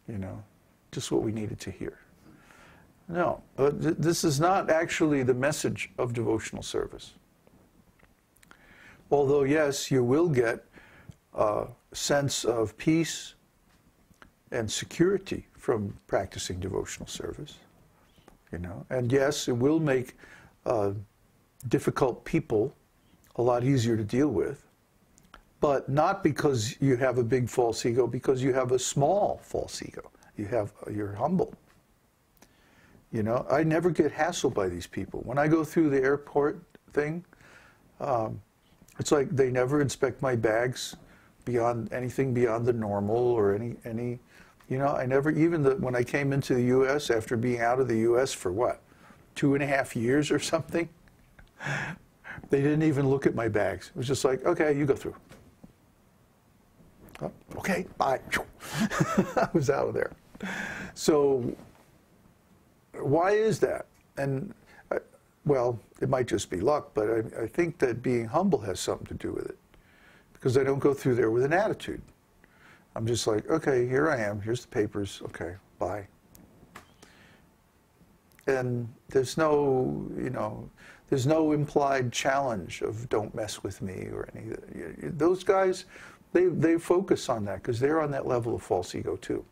you know, just what we needed to hear. No, this is not actually the message of devotional service. Although, yes, you will get a sense of peace and security from practicing devotional service, you know. And yes, it will make difficult people a lot easier to deal with, but not because you have a big false ego, because you have a small false ego. You're humble. You know, I never get hassled by these people. When I go through the airport thing, it's like they never inspect my bags beyond anything beyond the normal or any, you know, I never, even when I came into the U.S. after being out of the U.S. for what, 2.5 years or something, they didn't even look at my bags. It was just like, okay, you go through. Oh, okay, bye. I was out of there. So why is that? And well, it might just be luck, but I think that being humble has something to do with it. Because I don't go through there with an attitude. I'm just like, okay, here I am, here's the papers, okay, bye. And there's no, you know, there's no implied challenge of don't mess with me or any, those guys, they focus on that because they're on that level of false ego too.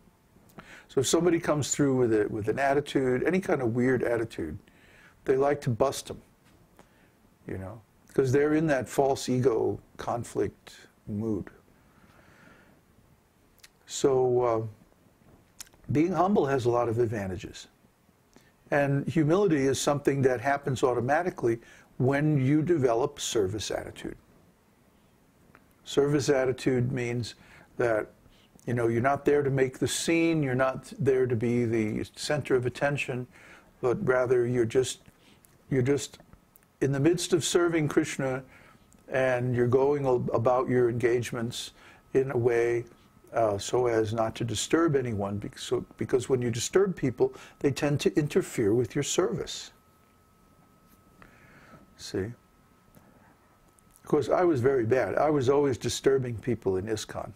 So if somebody comes through with an attitude, any kind of weird attitude, they like to bust them, you know, because they're in that false ego conflict mood. So being humble has a lot of advantages. And humility is something that happens automatically when you develop service attitude. Service attitude means that, you know, you're not there to make the scene, you're not there to be the center of attention, but rather you're just in the midst of serving Kṛṣṇa, and you're going about your engagements in a way so as not to disturb anyone, because when you disturb people, they tend to interfere with your service. See? Of course, I was very bad. I was always disturbing people in ISKCON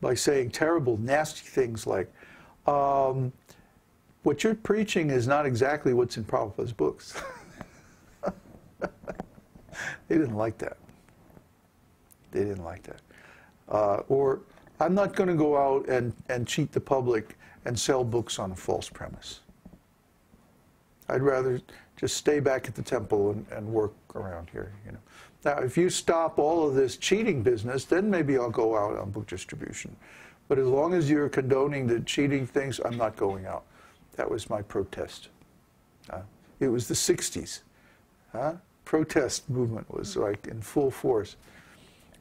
by saying terrible, nasty things like, what you're preaching is not exactly what's in Prabhupada's books. They didn't like that. They didn't like that. Or, I'm not going to go out and cheat the public and sell books on a false premise. I'd rather just stay back at the temple and work around here, you know. Now, if you stop all of this cheating business, then maybe I'll go out on book distribution. But as long as you're condoning the cheating things, I'm not going out. That was my protest. It was the 60s. Protest movement was like in full force.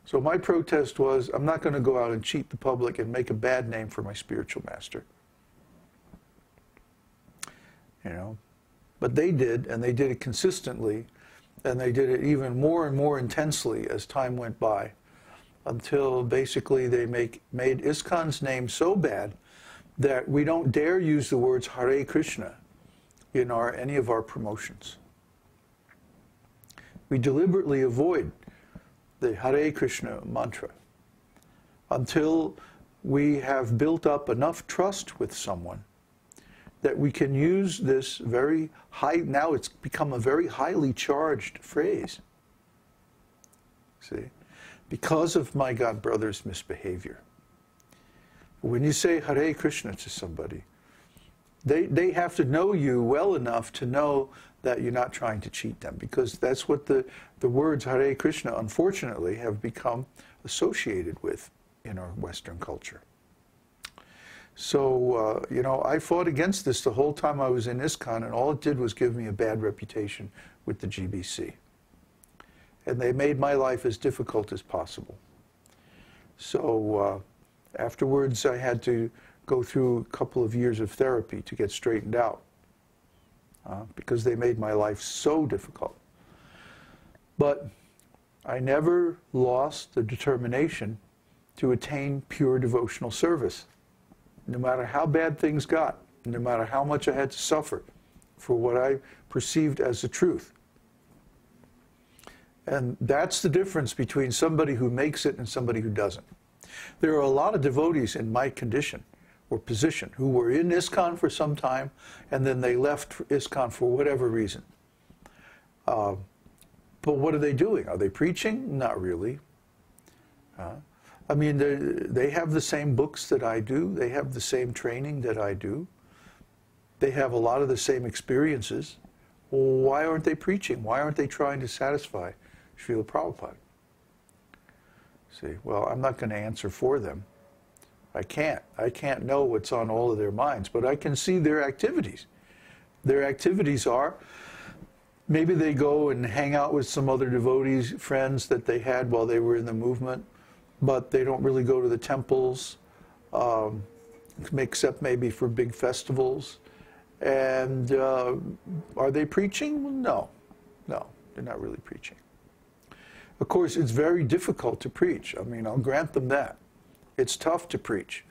So my protest was, I'm not going to go out and cheat the public and make a bad name for my spiritual master. You know, but they did, and they did it consistently, and they did it even more and more intensely as time went by, until basically they made ISKCON's name so bad that we don't dare use the words Hare Krishna in any of our promotions. We deliberately avoid the Hare Krishna mantra until we have built up enough trust with someone that we can use this very high, now it's become a very highly charged phrase. See? Because of my God brother's misbehavior. When you say Hare Krishna to somebody, they have to know you well enough to know that you're not trying to cheat them, because that's what the words Hare Krishna, unfortunately, have become associated with in our Western culture. So, you know, I fought against this the whole time I was in ISKCON, and all it did was give me a bad reputation with the GBC. And they made my life as difficult as possible. So, afterwards I had to go through a couple of years of therapy to get straightened out. Because they made my life so difficult. But I never lost the determination to attain pure devotional service, no matter how bad things got, no matter how much I had to suffer for what I perceived as the truth. And that's the difference between somebody who makes it and somebody who doesn't. There are a lot of devotees in my condition or position, who were in ISKCON for some time, and then they left ISKCON for whatever reason. But what are they doing? Are they preaching? Not really. I mean, they have the same books that I do. They have the same training that I do. They have a lot of the same experiences. Why aren't they preaching? Why aren't they trying to satisfy Srila Prabhupada? See, well, I'm not going to answer for them. I can't. I can't know what's on all of their minds, but I can see their activities. Their activities are, maybe they go and hang out with some other devotees, friends that they had while they were in the movement, but they don't really go to the temples, except maybe for big festivals. And are they preaching? No, they're not really preaching. Of course, it's very difficult to preach. I mean, I'll grant them that. It's tough to preach,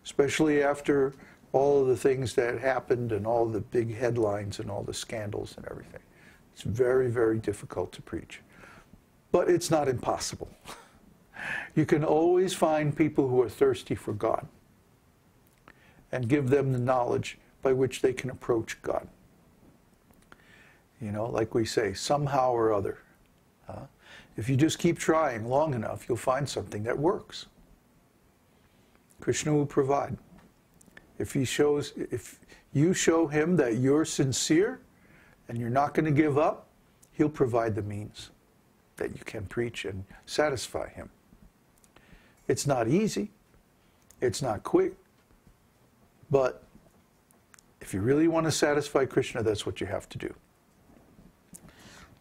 especially after all of the things that happened and all the big headlines and all the scandals and everything. It's very, very difficult to preach. But it's not impossible. You can always find people who are thirsty for God and give them the knowledge by which they can approach God. You know, like we say, somehow or other. If you just keep trying long enough, you'll find something that works. Kṛṣṇa will provide. If you show him that you're sincere and you're not going to give up, he'll provide the means that you can preach and satisfy him. It's not easy. It's not quick. But if you really want to satisfy Kṛṣṇa, that's what you have to do.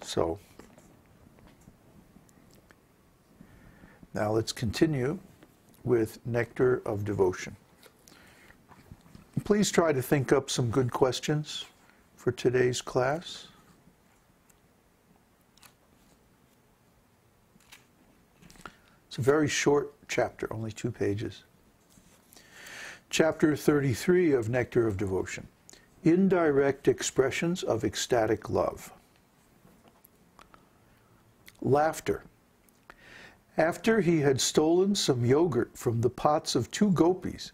So, now let's continue with Nectar of Devotion. Please try to think up some good questions for today's class. It's a very short chapter, only 2 pages. Chapter 33 of Nectar of Devotion. Indirect expressions of ecstatic love. Laughter. After he had stolen some yogurt from the pots of 2 gopis,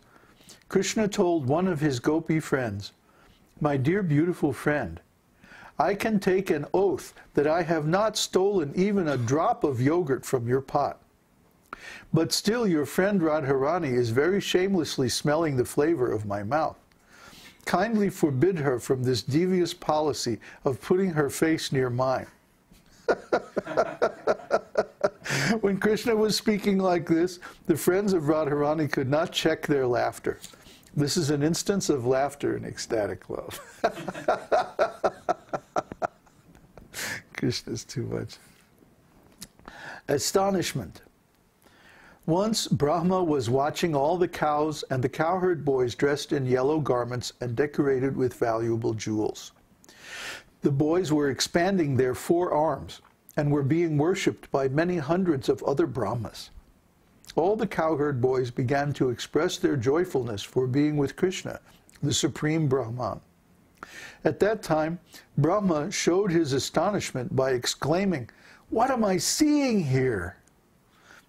Kṛṣṇa told one of his gopi friends, "My dear beautiful friend, I can take an oath that I have not stolen even a drop of yogurt from your pot. But still your friend Radharani is very shamelessly smelling the flavor of my mouth. Kindly forbid her from this devious policy of putting her face near mine." When Kṛṣṇa was speaking like this, the friends of Radharani could not check their laughter. This is an instance of laughter in ecstatic love. Kṛṣṇa's too much. Astonishment. Once Brahma was watching all the cows and the cowherd boys dressed in yellow garments and decorated with valuable jewels. The boys were expanding their 4 arms and were being worshipped by many hundreds of other Brahmas. All the cowherd boys began to express their joyfulness for being with Kṛṣṇa, the Supreme Brahman. At that time, Brahma showed his astonishment by exclaiming, "What am I seeing here?"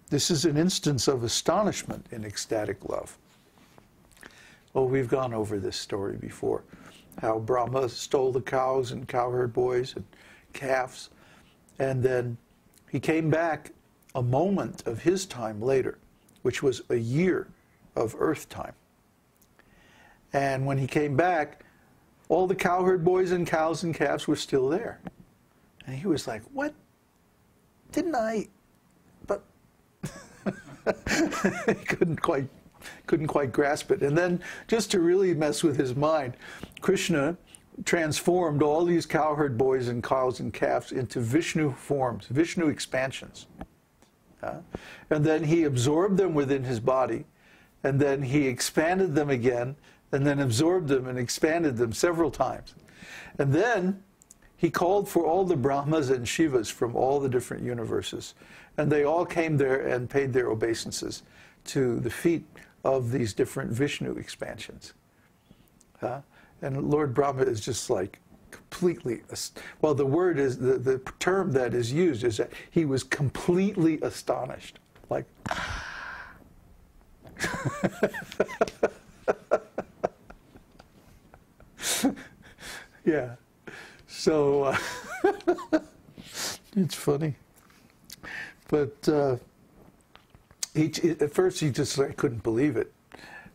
This is an instance of astonishment in ecstatic love. Oh, we've gone over this story before, how Brahma stole the cows and cowherd boys and calves, and then he came back a moment of his time later, which was a year of earth time. And when he came back, all the cowherd boys and cows and calves were still there. And he was like, "What? Didn't I?" But he couldn't quite grasp it. And then, just to really mess with his mind, Kṛṣṇa transformed all these cowherd boys and cows and calves into Vishnu forms, Vishnu expansions. And then he absorbed them within his body, and then he expanded them again, and then absorbed them and expanded them several times. And then he called for all the Brahmas and Shivas from all the different universes, and they all came there and paid their obeisances to the feet of these different Vishnu expansions. And Lord Brahma is just like completely, well, the word is, the term that is used is that he was completely astonished. Like, Yeah. So it's funny. But at first he just like, couldn't believe it.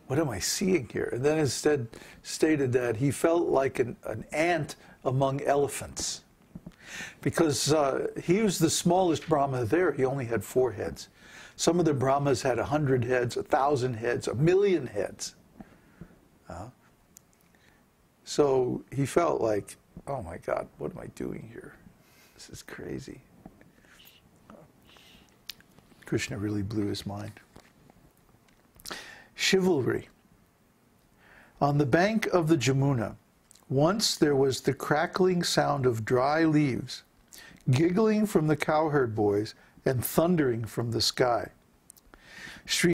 What am I seeing here? And then instead stated that he felt like an ant among elephants. Because he was the smallest Brahma there. He only had 4 heads. Some of the Brahmas had 100 heads, 1,000 heads, 1,000,000 heads. So he felt like, oh my God, what am I doing here? This is crazy. Kṛṣṇa really blew his mind. Chivalry. On the bank of the Jamuna, once there was the crackling sound of dry leaves, giggling from the cowherd boys, and thundering from the sky. Śrī